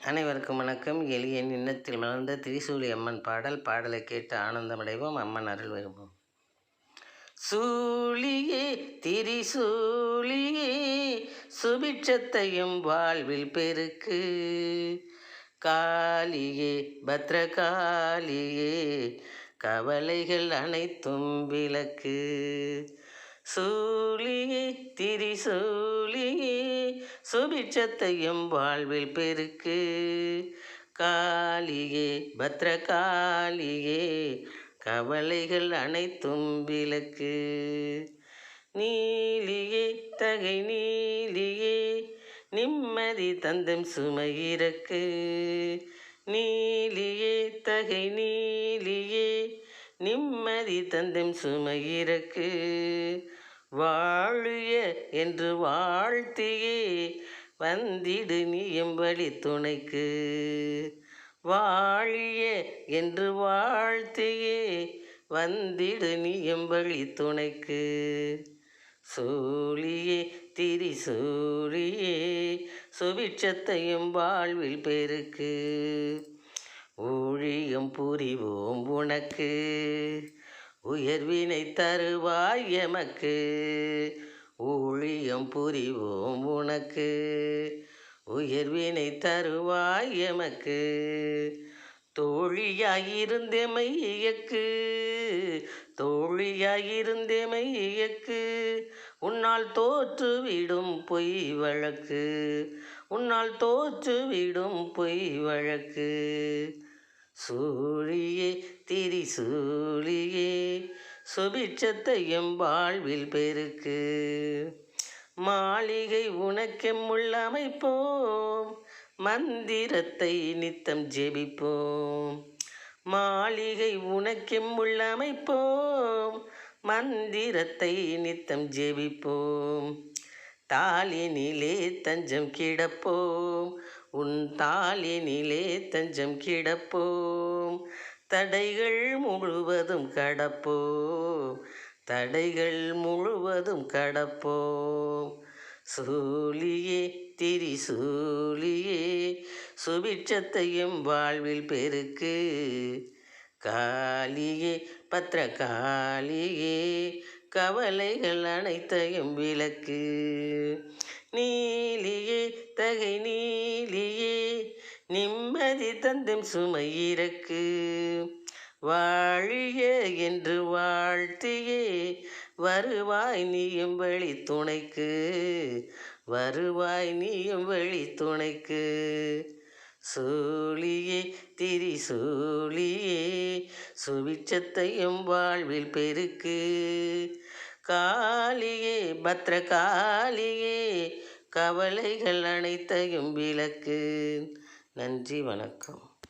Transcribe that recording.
அனைவருக்கும் வணக்கம். எளியன் இன்னத்தில் மலர்ந்த திரிசூலி அம்மன் பாடலை கேட்டு ஆனந்தமடைவோம். அம்மன் அருள் வருவோம். சூழியே திரிசூலியே சுபிட்சத்தையும் வாழ்வில் பெருக்கு, காளியே பத்ரகாளியே கவலைகள் அனைத்தும் விலக்கு. சூழியே திரிசூலியே சுபிட்சத்தையும் வாழ்வில் பெருக்கு, காளியே பத்ரகாளியே கவலைகள் அனைத்தும் விலக்கு. நீலியே தகை நீலியே நிம்மதி தந்தம் சுமையிறக்கு, நீலியே தகை நீலியே நிம்மதி தந்தம் சுமையிறக்கு. வாழிய என்று வாழ்த்தியே வந்திடு நீயும் வழி துணைக்கு, வாழிய என்று வாழ்த்தியே வந்திடு நீயும் வழி துணைக்கு. சூழியே திரிசூலியே சுபிட்சத்தையும் வாழ்வில் பெருக்கு, ஊழியம் புரிவோம் உனக்கு உயர்வினை தருவாய் எமக்கு, ஊழியம் புரிவோம் உனக்கு உயர்வினை தருவாய் எமக்கு. தோழியாயிருந்தேமை இயக்கு, தோழியாயிருந்தேமை இயக்கு, உன்னால் தோற்றுவிடும் பொய் வழக்கு, உன்னால் தோற்றுவிடும் பொய் வழக்கு. சூழியே திரிசூலியே சுபிட்சத்தையும் வாழ்வில் பெருக்கு, மாளிகை உனக்கெம்முள் அமைப்போம் மந்திரத்தை நித்தம் ஜெபிப்போம், மாளிகை உனக்கெம்முள் அமைப்போம் மந்திரத்தை நித்தம் ஜெபிப்போம். தாளினிலே தஞ்சம் கிடப்போம், உன் தாளினிலே தஞ்சம் கிடப்போம், தடைகள் முழுவதும் கடப்போம், தடைகள் முழுவதும் கடப்போம். சூழியே திரிசூலியே சுபிட்சத்தையும் வாழ்வில் பெருக்கு, காளியே பத்ரகாளியே கவலைகள் அனைத்தையும் விலக்கு. நீலியே தகை நீலியே நிம்மதி தந்தும் சுமையிறக்கு, வாழிய என்று வாழ்த்தியே வருவாய் நீயும் வழி துணைக்கு, வருவாய் நீயும் வழி துணைக்கு. சூழியே திரிசூலியே சுபிட்சத்தையும் வாழ்வில் பெருக்கு, காளியே பத்ரகாளியே கவலைகள் அனைத்தையும் விலக்கு. நன்றி, வணக்கம்.